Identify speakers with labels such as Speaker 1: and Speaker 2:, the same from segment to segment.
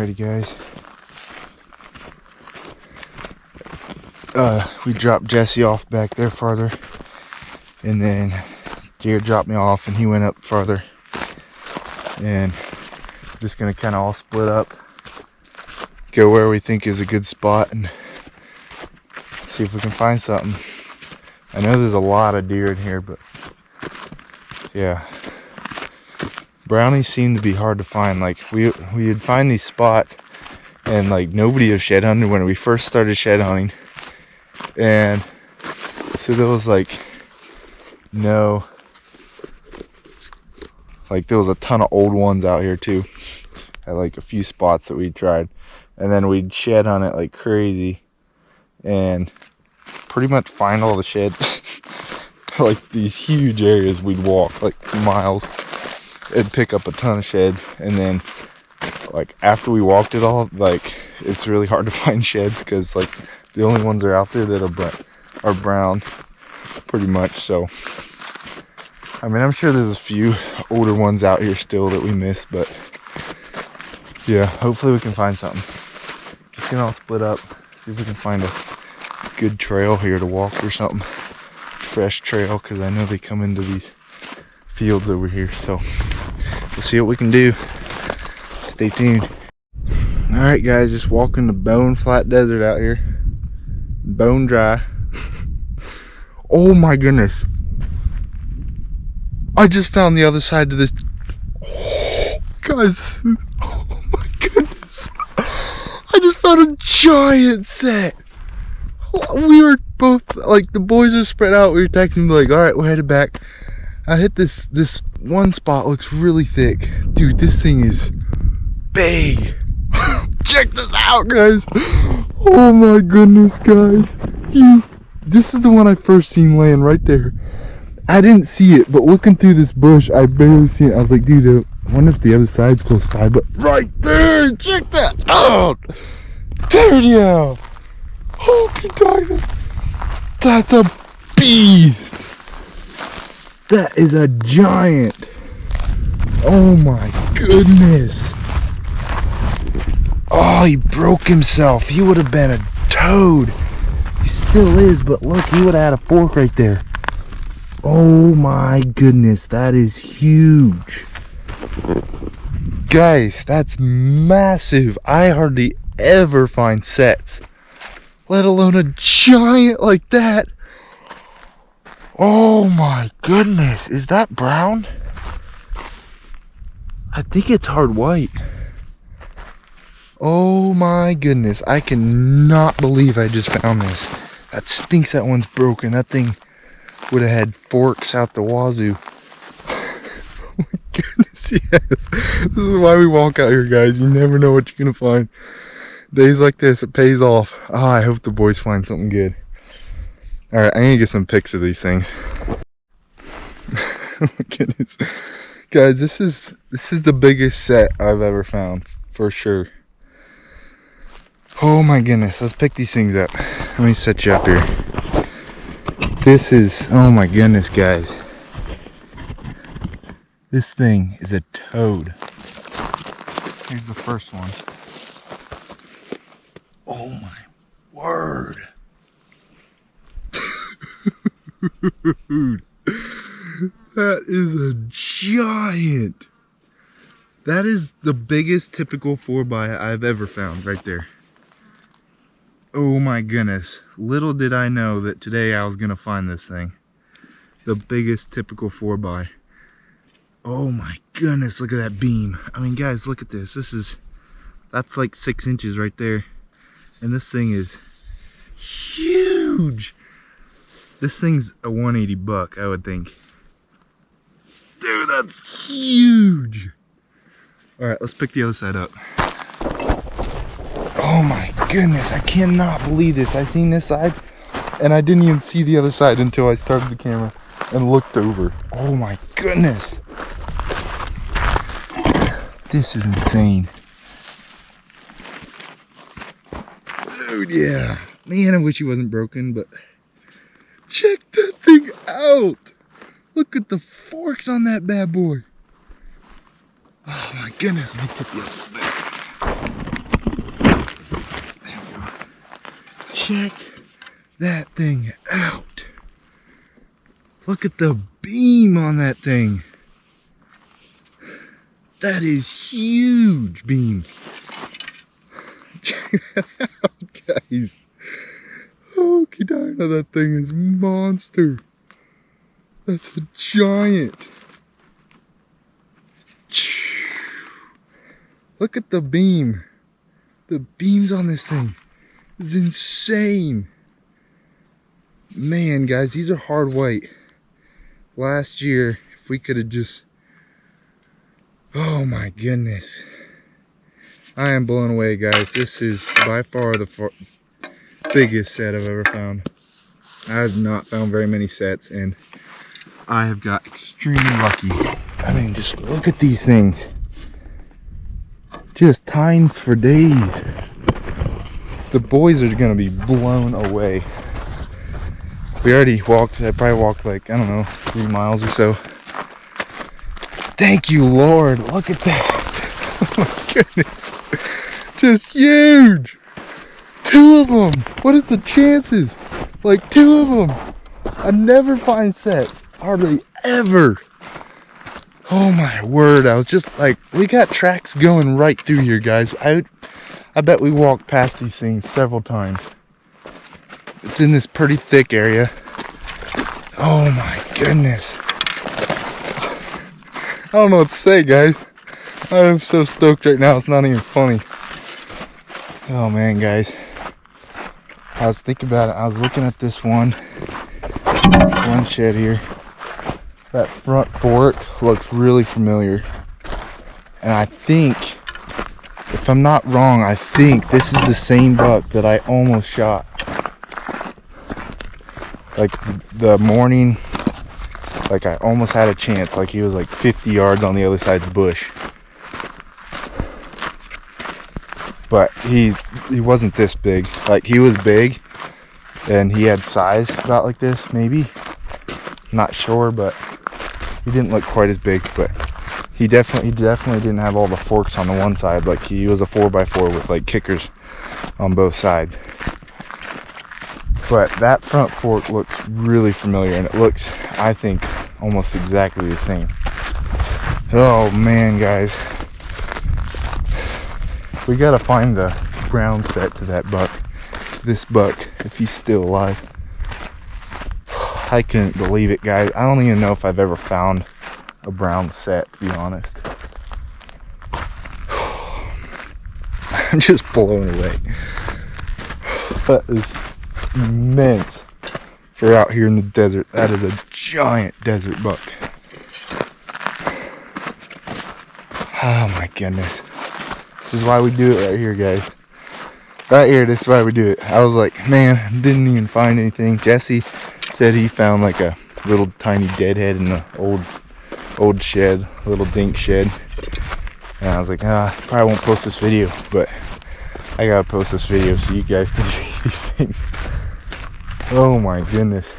Speaker 1: Alrighty guys. We dropped Jesse off back there farther, and then Jared dropped me off and he went up farther, and just gonna kind of all split up, go where we think is a good spot and see if we can find something. I know there's a lot of deer in here, but yeah, brownies seem to be hard to find. Like we'd find these spots and like nobody was shed hunting when we first started shed hunting, and so there was like there was a ton of old ones out here too at like a few spots that we tried, and then we'd shed hunt it like crazy and pretty much find all the sheds. Like these huge areas we'd walk like miles and pick up a ton of sheds, and then like after we walked it all, like it's really hard to find sheds because like the only ones that are out there that are brown pretty much. So I mean, I'm sure there's a few older ones out here still that we missed, but yeah, hopefully we can find something. Just gonna all split up, see if we can find a good trail here to walk or something. Fresh trail, because I know they come into these fields over here, so we'll see what we can do. Stay tuned. Alright guys, just walking the bone flat desert out here. Bone dry. Oh my goodness, I just found the other side of this. Oh, guys, oh my goodness, I just found a giant set. We were both like, the boys are spread out. We were texting me like, all right, we're headed back. I hit this one spot, looks really thick. Dude, this thing is big. Check this out, guys. Oh my goodness, guys. This is the one I first seen laying right there. I didn't see it, but looking through this bush, I barely see it. I was like, dude, I wonder if the other side's close by, but right there, check that out. Dude, yeah. Oh, God, that's a beast. That is a giant. Oh my goodness. Oh, he broke himself. He would have been a toad. He still is, but look, he would have had a fork right there. Oh my goodness, that is huge. Guys, that's massive. I hardly ever find sets, let alone a giant like that. Oh my goodness, is that brown? I think it's hard white. Oh my goodness, I cannot believe I just found this. That stinks that one's broken. That thing would have had forks out the wazoo. Oh my goodness, yes. This is why we walk out here, guys. You never know what you're gonna find. Days like this, it pays off. Oh, I hope the boys find something good. Alright, I'm gonna get some pics of these things. Oh my goodness. Guys, this is the biggest set I've ever found, for sure. Oh my goodness, let's pick these things up. Let me set you up here. This is, oh my goodness, guys. This thing is a toad. Here's the first one. Oh my word. Dude, that is a giant. That is the biggest typical 4x I've ever found right there. Oh my goodness. Little did I know that today I was gonna find this thing. The biggest typical 4x. Oh my goodness, look at that beam. I mean, guys, look at this. That's like 6 inches right there. And this thing is huge. This thing's a 180 buck, I would think. Dude, that's huge. All right, let's pick the other side up. Oh my goodness, I cannot believe this. I seen this side and I didn't even see the other side until I started the camera and looked over. Oh my goodness. This is insane. Dude, yeah. Man, I wish he wasn't broken, but check that thing out. Look at the forks on that bad boy. Oh my goodness, let me tip you up a little bit. check that thing out. Look at the beam on that thing. That is huge beam. Check that out, guys. Oh, Kadina, that thing is monster. That's a giant. Look at the beam. The beams on this thing is insane. Man, guys, these are hard white. Last year, if we could have just... Oh my goodness. I am blown away, guys. This is by far the biggest set I've ever found. I have not found very many sets, and I have got extremely lucky. I mean, just look at these things. Just tines for days. The boys are gonna be blown away. We already walked, I probably walked like, I don't know, 3 miles or so. Thank you, Lord. Look at that. Oh my goodness. Just huge. 2 of them. What is the chances? Like 2 of them. I never find sets. Hardly ever. Oh my word. I was just like, we got tracks going right through here, guys. I bet we walked past these things several times. It's in this pretty thick area. Oh my goodness. I don't know what to say, guys. I am so stoked right now, it's not even funny. Oh man, guys. I was thinking about it. I was looking at this one shed here. That front fork looks really familiar. And I think, if I'm not wrong, I think this is the same buck that I almost shot. Like the morning, like I almost had a chance. Like he was like 50 yards on the other side of the bush. But he wasn't this big. Like he was big and he had size about like this maybe. Not sure, but he didn't look quite as big. But he definitely didn't have all the forks on the one side. Like he was a 4x4 with like kickers on both sides. But that front fork looks really familiar, and it looks, I think, almost exactly the same. Oh man, guys. We gotta find the ground set to that buck. This buck, if he's still alive. I couldn't believe it, guys. I don't even know if I've ever found a brown set, to be honest. I'm just blown away. That is immense for out here in the desert. That is a giant desert buck. Oh my goodness. This is why we do it right here, guys. Right here, this is why we do it. I was like, man, didn't even find anything. Jesse said he found like a little tiny deadhead in the old shed, little dink shed. And I was like, probably won't post this video, but I gotta post this video so you guys can see these things. Oh my goodness.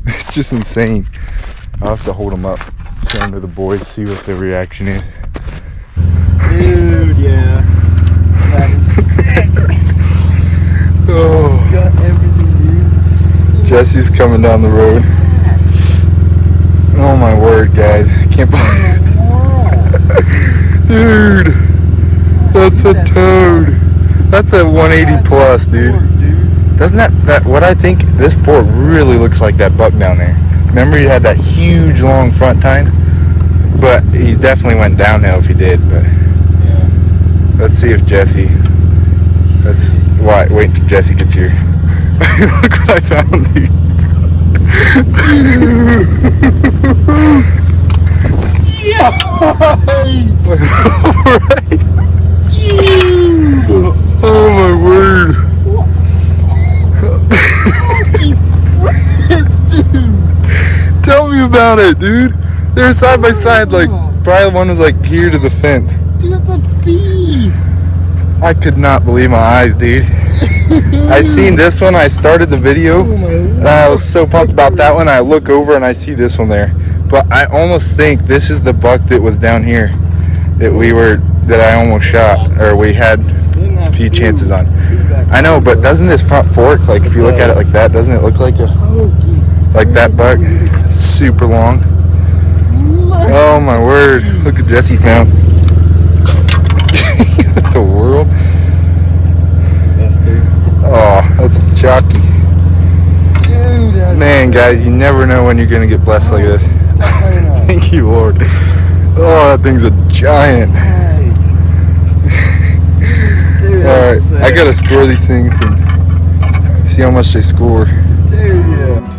Speaker 1: It's just insane. I'll have to hold them up, show them to the boys, see what their reaction is.
Speaker 2: Dude, yeah. That is sick.
Speaker 1: Oh.
Speaker 2: Got everything, dude.
Speaker 1: Jesse's coming down the road. Oh my word, guys. I can't believe it. Dude. That's a toad. That's a 180 plus, dude. Doesn't that what I think? This fork really looks like that buck down there. Remember, he had that huge long front tine, but he definitely went downhill if he did. But
Speaker 2: Yeah.
Speaker 1: let's see if Jesse. Wait till Jesse gets here. Look what I found, dude.
Speaker 2: Yeah.
Speaker 1: Right. Oh my word.
Speaker 2: Dude.
Speaker 1: Tell me about it, dude. They were side by side, like probably one was like here to the fence.
Speaker 2: Dude, that's a beast.
Speaker 1: I could not believe my eyes, dude. I seen this one, I started the video, and I was so pumped about that one. I look over and I see this one there. But I almost think this is the buck that was down here that I almost shot, or we had a few chances on. I know, but doesn't this front fork, like if you look at it like that, doesn't it look like that buck? Super long. Oh my word! Look at Jesse found. What the world? Oh, that's chalky.
Speaker 2: Dude, that's
Speaker 1: Man, guys, you never know when you're gonna get blessed like this. Thank you, Lord. Oh, that thing's a giant.
Speaker 2: Dude,
Speaker 1: Alright,
Speaker 2: that's
Speaker 1: I gotta score these things and see how much they score.
Speaker 2: Dude, yeah.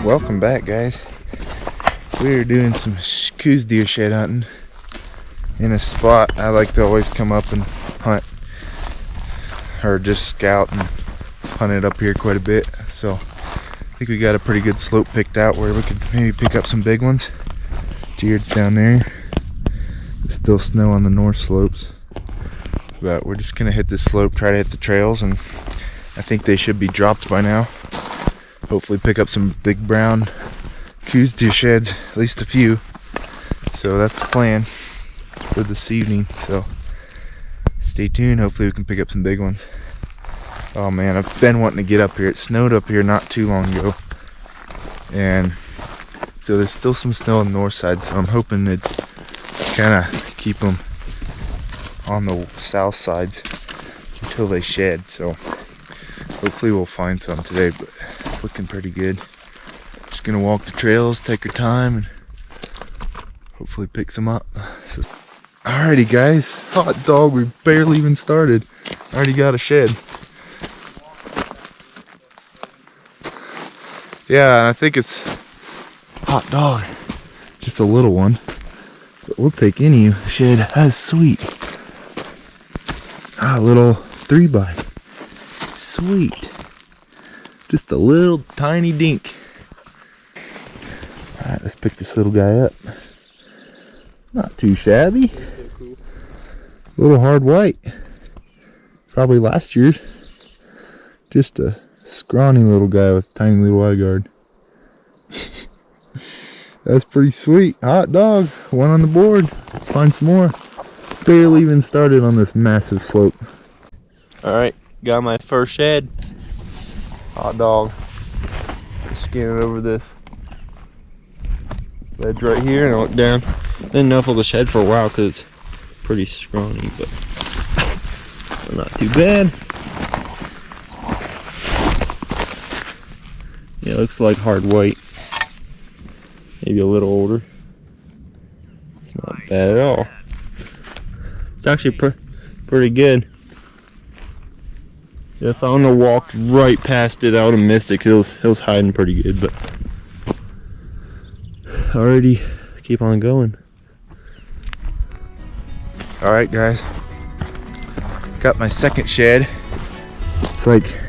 Speaker 1: Welcome back, guys. We're doing some Coues deer shed hunting in a spot I like to always come up and hunt, or just scout and hunt it up here quite a bit. So I think we got a pretty good slope picked out where we could maybe pick up some big ones. Deer's down there. There's still snow on the north slopes, but we're just gonna hit this slope, try to hit the trails, and I think they should be dropped by now. Hopefully pick up some big brown Coues deer sheds, at least a few. So that's the plan for this evening. So stay tuned. Hopefully we can pick up some big ones. Oh man, I've been wanting to get up here. It snowed up here not too long ago, and so there's still some snow on the north side. So I'm hoping to kind of keep them on the south sides until they shed. So hopefully we'll find some today, but it's looking pretty good. Just gonna walk the trails, take our time, and hopefully pick some up. So, alrighty guys, hot dog, we barely even started. Already got a shed. Yeah, I think it's hot dog. Just a little one. But we'll take any shed. That's sweet. Ah, a little 3x. Sweet. Just a little tiny dink. Alright, let's pick this little guy up. Not too shabby. A little hard white. Probably last year's. Just a scrawny little guy with a tiny little eye guard. That's pretty sweet. Hot dog. One on the board. Let's find some more. Barely even started on this massive slope.
Speaker 3: Alright, got my first shed. Hot dog. Scan it over this ledge right here and I look down. Didn't know if it was a shed for a while because it's pretty scrawny, but not too bad. Yeah, it looks like hard white. Maybe a little older. It's not bad at all. It's actually pretty good. If I wouldn't have walked right past it, I would have missed it because it was hiding pretty good, but already keep on going.
Speaker 1: Alright guys, got my second shed. It's like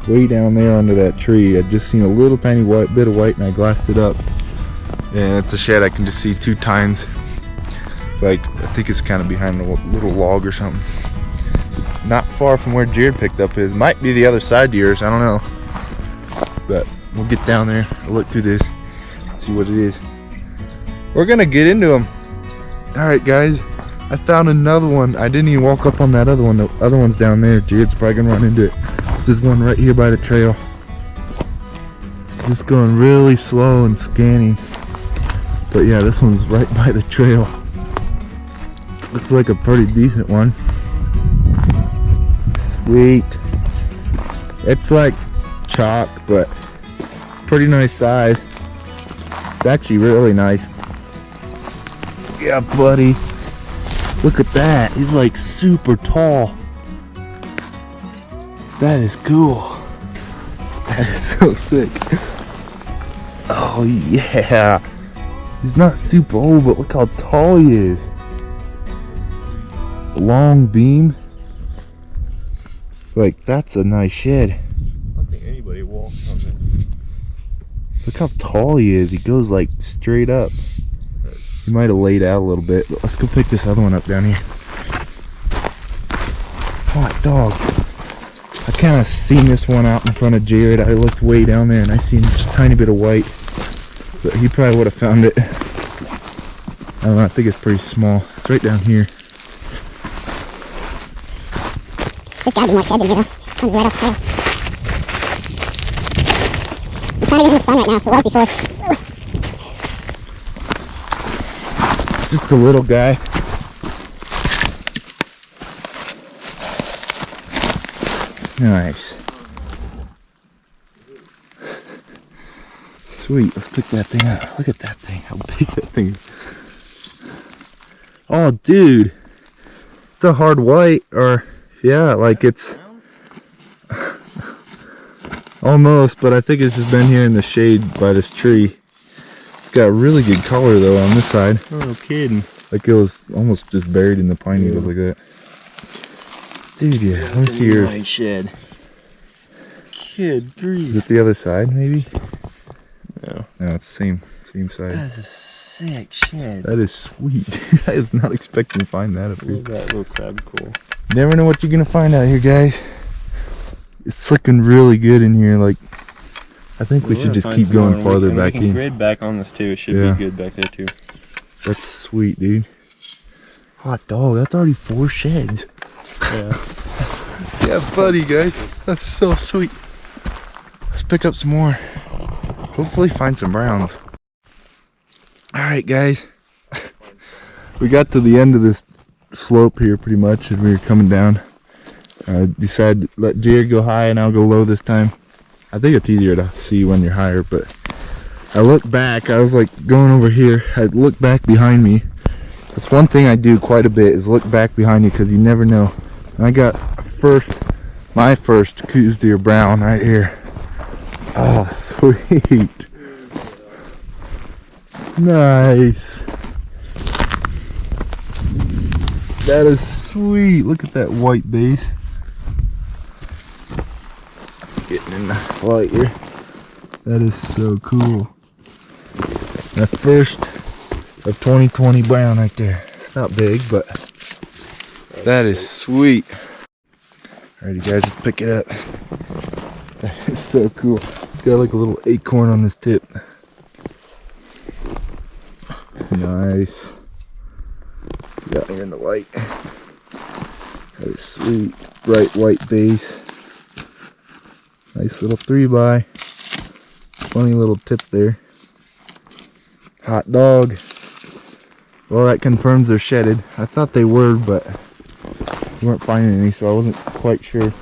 Speaker 1: way down there under that tree. I just seen a little tiny bit of white and I glassed it up. And it's a shed I can just see 2 tines. Like, I think it's kind of behind a little log or something. Not far from where Jared picked up his. Might be the other side to yours, I don't know. But we'll get down there, look through this, see what it is. We're gonna get into them. Alright guys, I found another one. I didn't even walk up on that other one. The other one's down there. Jared's probably gonna run into it. There's one right here by the trail. Just going really slow and scanning. But yeah, this one's right by the trail. Looks like a pretty decent one. Sweet. It's like chalk, but pretty nice size. It's actually really nice. Yeah, buddy. Look at that. He's like super tall. That is cool. That is so sick. Oh yeah. He's not super old, but look how tall he is. Long beam. Like, that's a nice shed.
Speaker 3: I don't think anybody walks on it.
Speaker 1: Look how tall he is. He goes like straight up. He might have laid out a little bit, but let's go pick this other one up down here. Hot dog. I kind of seen this one out in front of Jared. I looked way down there and I seen just a tiny bit of white. But he probably would have found it. I don't know, I think it's pretty small. It's right down here.
Speaker 4: There's gotta be more shed in here though. Comes right off the trail. It's not even in the sun right now. It was before.
Speaker 1: Just a little guy. Nice. Sweet, let's pick that thing up. Look at that thing, how big that thing is. Oh, dude. It's a hard white, or, yeah, like it's... Almost, but I think it's just been here in the shade by this tree. It's got really good color, though, on this side.
Speaker 3: Oh, no kidding.
Speaker 1: Like it was almost just buried in the pine needles like that. Dude, yeah, let me see yours.
Speaker 2: Nice shed. Kid grief.
Speaker 1: Is it the other side, maybe?
Speaker 3: No.
Speaker 1: No, it's the same side.
Speaker 2: That's a sick shed.
Speaker 1: That is sweet, dude. I was not expecting to find that up here.
Speaker 3: Look at that little crab cool.
Speaker 1: Never know what you're gonna find out here, guys. It's looking really good in here. Like, I think we should just keep going farther back
Speaker 3: we can
Speaker 1: in.
Speaker 3: grid back on this too. It should
Speaker 1: Yeah.
Speaker 3: be good back there too.
Speaker 1: That's sweet, dude. Hot dog, that's already 4 sheds.
Speaker 3: Yeah.
Speaker 1: Yeah, buddy, guys. That's so sweet. Let's pick up some more. Hopefully find some browns. Alright, guys. We got to the end of this slope here pretty much as we were coming down. I decided to let Jared go high and I'll go low this time. I think it's easier to see when you're higher, but I looked back. I was like going over here. I looked back behind me. That's one thing I do quite a bit, is look back behind you, because you never know. And I got my first Coues deer brown right here. Oh, sweet. Nice. That is sweet. Look at that white base. Getting in the light here. That is so cool. The first of 2020 brown right there. It's not big, but that is sweet. Alright, you guys, let's pick it up. That is so cool. It's got like a little acorn on this tip. Nice. Got me in the light. That is sweet. Bright white base. Nice little 3x. Funny little tip there. Hot dog. Well, that confirms they're shedded. I thought they were, but we weren't finding any, so I wasn't quite sure.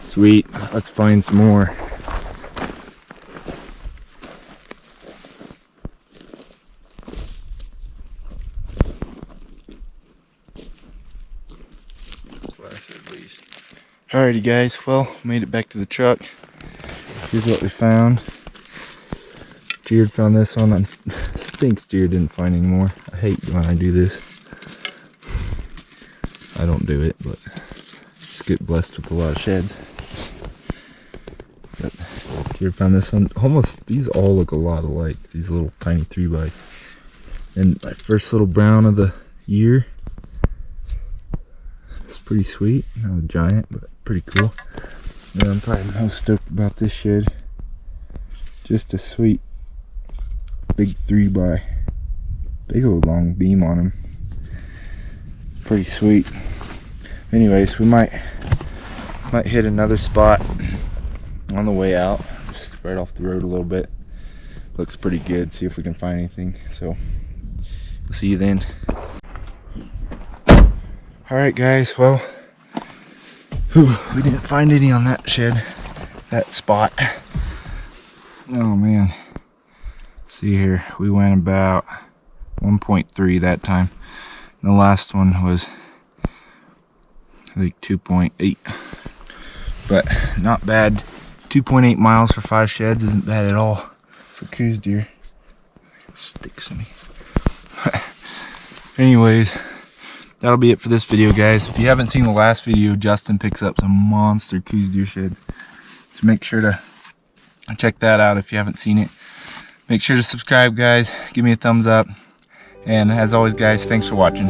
Speaker 1: Sweet. Let's find some more. Alrighty, guys. Well, made it back to the truck. Here's what we found. Jared found this one. And stinks Jared didn't find any more. I hate when I do this. I don't do it, but just get blessed with a lot of sheds. But Jared found this one. Almost, these all look a lot alike. These little tiny 3x. And my first little brown of the year. It's pretty sweet. Not a giant, but pretty cool. And I'm probably most stoked about this shed. Just a sweet big 3x. Big old long beam on him. Pretty sweet. Anyways, we might hit another spot on the way out, just right off the road a little bit. Looks pretty good. See if we can find anything. So we'll see you then. Alright, guys, well, we didn't find any on that shed, that spot. Oh man. See here, we went about 1.3 that time. And the last one was, I think, 2.8. But not bad. 2.8 miles for 5 sheds isn't bad at all for Coues deer. Sticks in me. Anyways, that'll be it for this video, guys. If you haven't seen the last video, Justin picks up some monster Coues deer sheds. So make sure to check that out if you haven't seen it. Make sure to subscribe, guys. Give me a thumbs up. And as always, guys, thanks for watching.